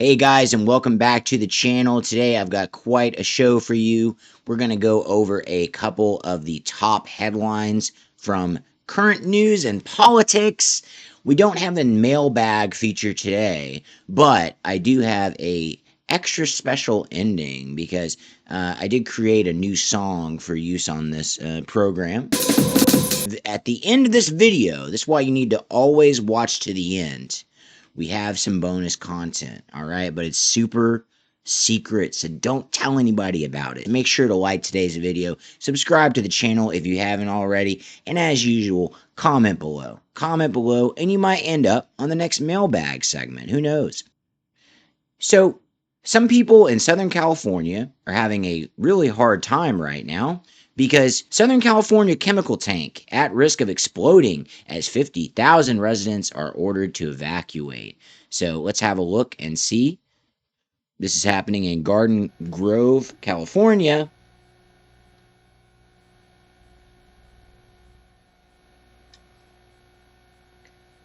Hey guys, and welcome back to the channel. Today I've got quite a show for you. We're going to go over a couple of the top headlines from current news and politics. We don't have a mailbag feature today, but I do have a extra special ending because I did create a new song for use on this program. At the end of this video, this is why you need to always watch to the end. We have some bonus content, all right? But it's super secret, so don't tell anybody about it. Make sure to like today's video, subscribe to the channel if you haven't already, and as usual, comment below. Comment below, and you might end up on the next mailbag segment. Who knows? So, some people in Southern California are having a really hard time right now because Southern California chemical tank at risk of exploding as 50,000 residents are ordered to evacuate. So let's have a look and see. This is happening in Garden Grove, California.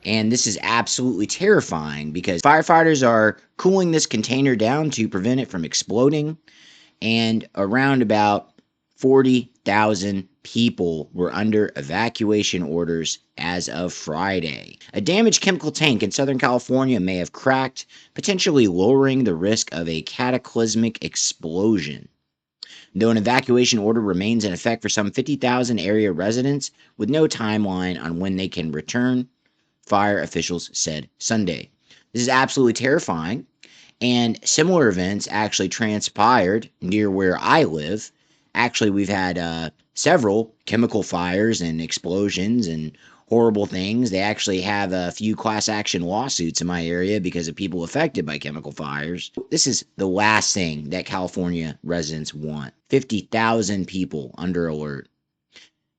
And this is absolutely terrifying because firefighters are cooling this container down to prevent it from exploding. And around about 40,000 people were under evacuation orders as of Friday. A damaged chemical tank in Southern California may have cracked, potentially lowering the risk of a cataclysmic explosion. Though an evacuation order remains in effect for some 50,000 area residents with no timeline on when they can return, fire officials said Sunday. This is absolutely terrifying. And similar events actually transpired near where I live. Actually, we've had several chemical fires and explosions and horrible things. They actually have a few class action lawsuits in my area because of people affected by chemical fires. This is the last thing that California residents want. 50,000 people under alert.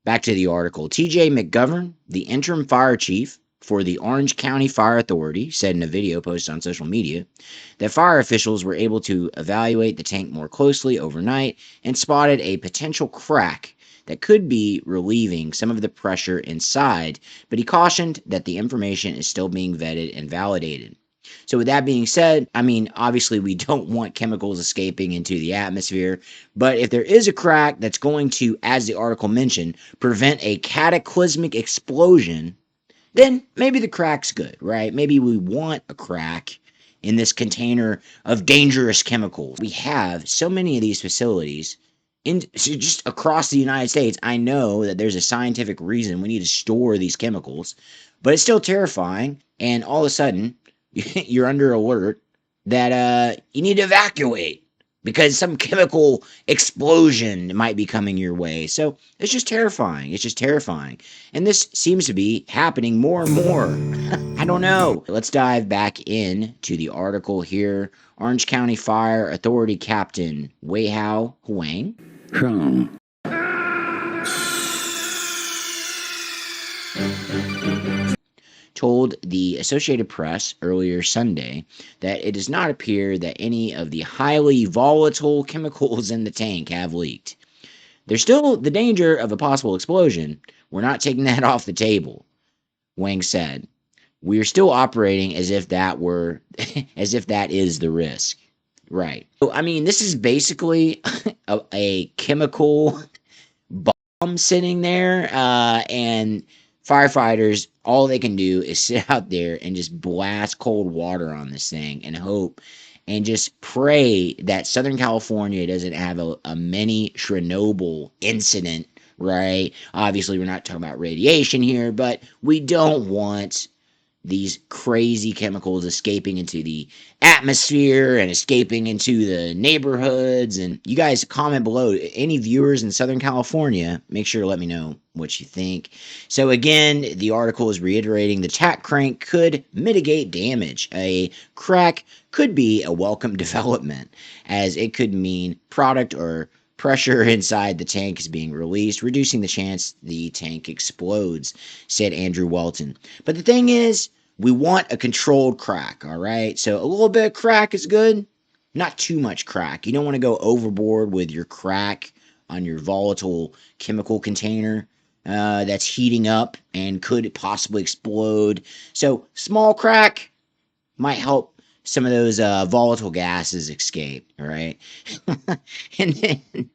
Back to the article. TJ McGovern, the interim fire chief for the Orange County Fire Authority, said in a video posted on social media that fire officials were able to evaluate the tank more closely overnight and spotted a potential crack that could be relieving some of the pressure inside, but he cautioned that the information is still being vetted and validated. So with that being said, I mean, obviously we don't want chemicals escaping into the atmosphere, but if there is a crack that's going to, as the article mentioned, prevent a cataclysmic explosion, then maybe the crack's good, right? Maybe we want a crack in this container of dangerous chemicals. We have so many of these facilities just across the United States. I know that there's a scientific reason we need to store these chemicals, but it's still terrifying. And all of a sudden, you're under alert that you need to evacuate because some chemical explosion might be coming your way. So it's just terrifying. It's just terrifying. And this seems to be happening more and more. I don't know. Let's dive back into the article here. Orange County Fire Authority Captain Wei Hao Huang told the Associated Press earlier Sunday that it does not appear that any of the highly volatile chemicals in the tank have leaked. There's still the danger of a possible explosion. We're not taking that off the table, Wang said. We are still operating as if that were as if that is the risk. Right. So I mean, this is basically a chemical bomb sitting there, and firefighters, all they can do is sit out there and just blast cold water on this thing and hope and just pray that Southern California doesn't have a mini Chernobyl incident, right? Obviously, we're not talking about radiation here, but we don't want these crazy chemicals escaping into the atmosphere and escaping into the neighborhoods. And you guys comment below. Any viewers in Southern California, make sure to let me know what you think. So again, the article is reiterating the tack crank could mitigate damage. A crack could be a welcome development, as it could mean product or pressure inside the tank is being released, reducing the chance the tank explodes, said Andrew Welton. But the thing is, we want a controlled crack, all right? So a little bit of crack is good, not too much crack. You don't want to go overboard with your crack on your volatile chemical container that's heating up and could possibly explode. So small crack might help some of those volatile gases escape. All right. And then,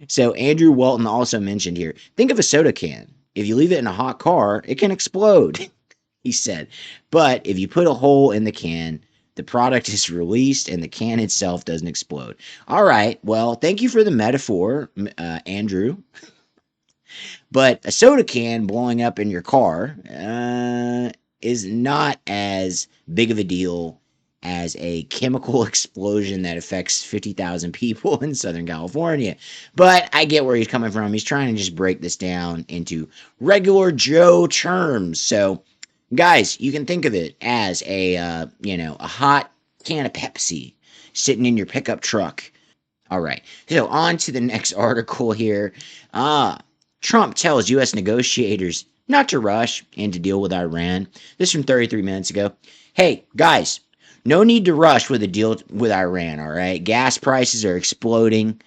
so Andrew Walton also mentioned here, think of a soda can. If you leave it in a hot car, it can explode, he said. But if you put a hole in the can, the product is released and the can itself doesn't explode. All right. Well, thank you for the metaphor, Andrew. But a soda can blowing up in your car is not as big of a deal as a chemical explosion that affects 50,000 people in Southern California. But I get where he's coming from. He's trying to just break this down into regular Joe terms. So, guys, you can think of it as a hot can of Pepsi sitting in your pickup truck. All right. So on to the next article here. Trump tells U.S. negotiators not to rush and to deal with Iran. This is from 33 minutes ago. Hey, guys, no need to rush with a deal with Iran, all right? Gas prices are exploding.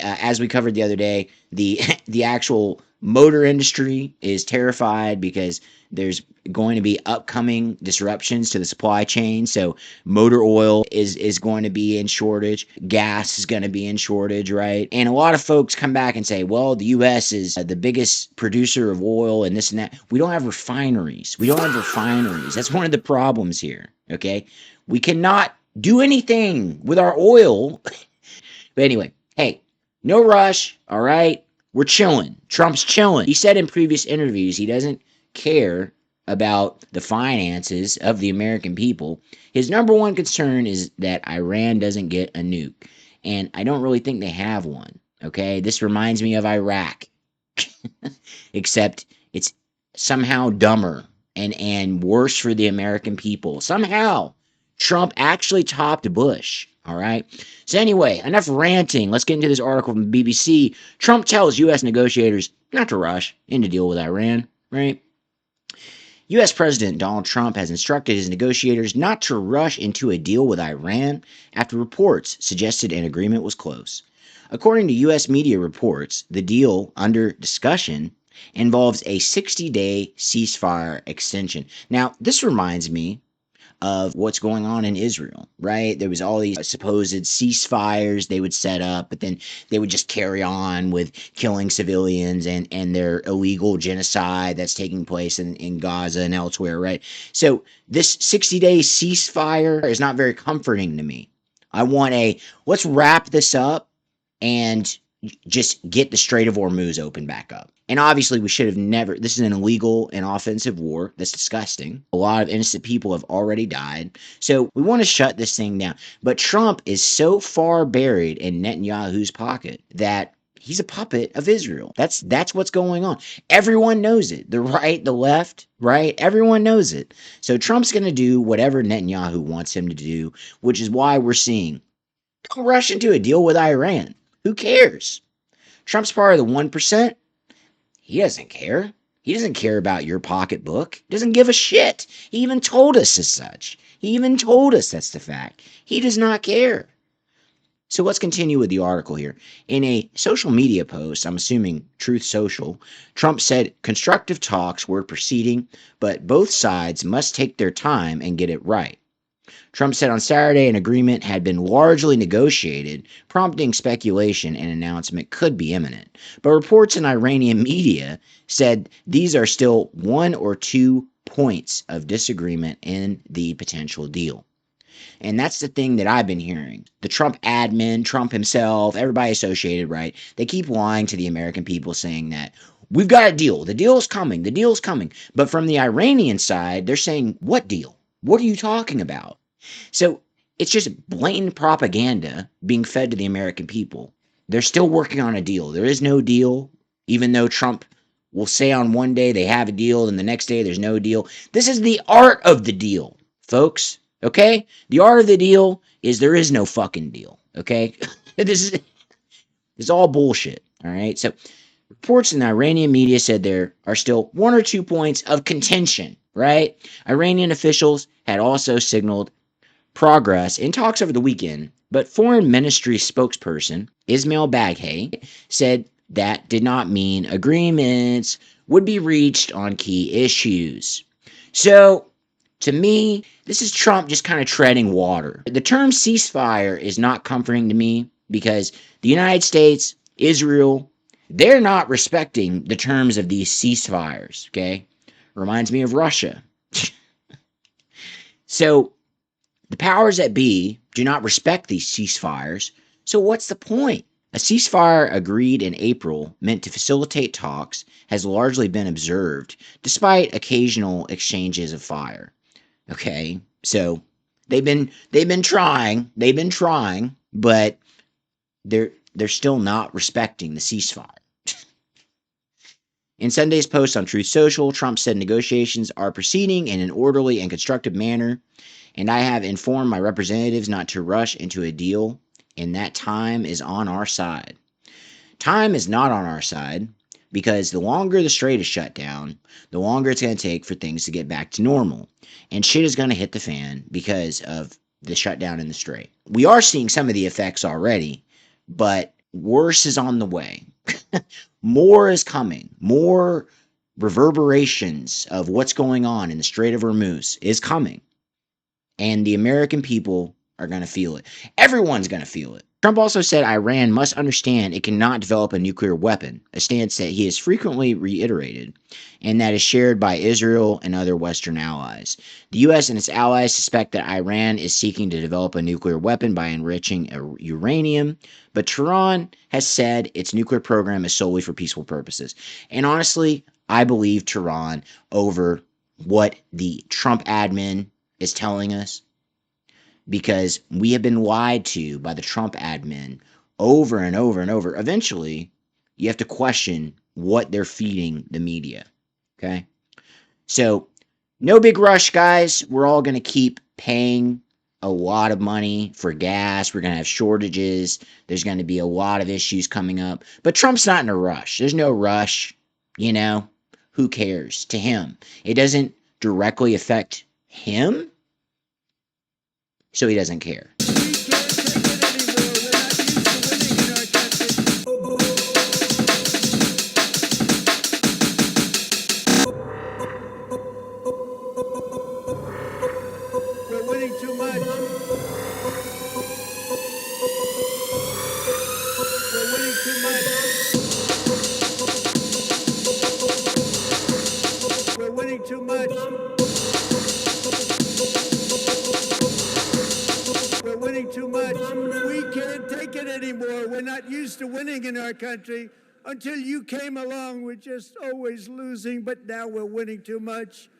As we covered the other day, the actual motor industry is terrified because there's going to be upcoming disruptions to the supply chain. So motor oil is going to be in shortage. Gas is going to be in shortage, right? And a lot of folks come back and say, well, the U.S. is the biggest producer of oil and this and that. We don't have refineries. That's one of the problems here, okay? We cannot do anything with our oil. But anyway, hey, no rush, all right? We're chilling. Trump's chilling. He said in previous interviews he doesn't care about the finances of the American people. His number one concern is that Iran doesn't get a nuke. And I don't really think they have one, okay? This reminds me of Iraq. Except it's somehow dumber and worse for the American people. Somehow, Trump actually topped Bush. All right. So anyway, enough ranting. Let's get into this article from the BBC. Trump tells U.S. negotiators not to rush in to deal with Iran. Right. U.S. President Donald Trump has instructed his negotiators not to rush into a deal with Iran after reports suggested an agreement was close. According to U.S. media reports, the deal under discussion involves a 60-day ceasefire extension. Now, this reminds me of what's going on in Israel, right? There was all these supposed ceasefires they would set up, but then they would just carry on with killing civilians and their illegal genocide that's taking place in Gaza and elsewhere, right? So this 60-day ceasefire is not very comforting to me. I want let's wrap this up and just get the Strait of Hormuz open back up. And obviously, we should have never. This is an illegal and offensive war. That's disgusting. A lot of innocent people have already died. So we want to shut this thing down. But Trump is so far buried in Netanyahu's pocket that he's a puppet of Israel. That's what's going on. Everyone knows it. The right, the left, right? Everyone knows it. So Trump's going to do whatever Netanyahu wants him to do, which is why we're seeing don't rush into a deal with Iran. Who cares? Trump's part of the 1%. He doesn't care. He doesn't care about your pocketbook. He doesn't give a shit. He even told us as such. He even told us that's the fact. He does not care. So let's continue with the article here. In a social media post, I'm assuming Truth Social, Trump said constructive talks were proceeding, but both sides must take their time and get it right. Trump said on Saturday an agreement had been largely negotiated, prompting speculation an announcement could be imminent. But reports in Iranian media said these are still 1 or 2 points of disagreement in the potential deal. And that's the thing that I've been hearing. The Trump admin, Trump himself, everybody associated, right? They keep lying to the American people saying that we've got a deal. The deal's coming. The deal's coming. But from the Iranian side, they're saying, what deal? What are you talking about? So it's just blatant propaganda being fed to the American people. They're still working on a deal. There is no deal, even though Trump will say on one day they have a deal and the next day there's no deal. This is the art of the deal, folks. Okay? The art of the deal is there is no fucking deal. Okay? This is all bullshit. All right? So reports in the Iranian media said there are still 1 or 2 points of contention, right? Iranian officials had also signaled progress in talks over the weekend, but Foreign Ministry spokesperson Ismail Baghay said that did not mean agreements would be reached on key issues. So To me, this is Trump just kind of treading water. The term ceasefire is not comforting to me because the United States, Israel, they're not respecting the terms of these ceasefires, okay? Reminds me of Russia. So the powers that be do not respect these ceasefires. So what's the point? A ceasefire agreed in April, meant to facilitate talks, has largely been observed, despite occasional exchanges of fire. Okay, so they've been trying, but they're still not respecting the ceasefire. In Sunday's post on Truth Social, Trump said negotiations are proceeding in an orderly and constructive manner, and I have informed my representatives not to rush into a deal, and that time is on our side. Time is not on our side because the longer the strait is shut down, the longer it's going to take for things to get back to normal. And shit is going to hit the fan because of the shutdown in the strait. We are seeing some of the effects already, but worse is on the way. More is coming. More reverberations of what's going on in the Strait of Hormuz is coming. And the American people are going to feel it. Everyone's going to feel it. Trump also said Iran must understand it cannot develop a nuclear weapon, a stance that he has frequently reiterated, and that is shared by Israel and other Western allies. The U.S. and its allies suspect that Iran is seeking to develop a nuclear weapon by enriching uranium, but Tehran has said its nuclear program is solely for peaceful purposes. And honestly, I believe Tehran over what the Trump admin is telling us, because we have been lied to by the Trump admin over and over and over. Eventually, you have to question what they're feeding the media. Okay? So, no big rush, guys. We're all going to keep paying a lot of money for gas. We're going to have shortages. There's going to be a lot of issues coming up. But Trump's not in a rush. There's no rush. You know, who cares to him? It doesn't directly affect him, so he doesn't care. We're winning too much. We're winning too much. We're winning too much. We're winning too much. We can't take it anymore. We're not used to winning in our country. Until you came along, we're just always losing, but now we're winning too much.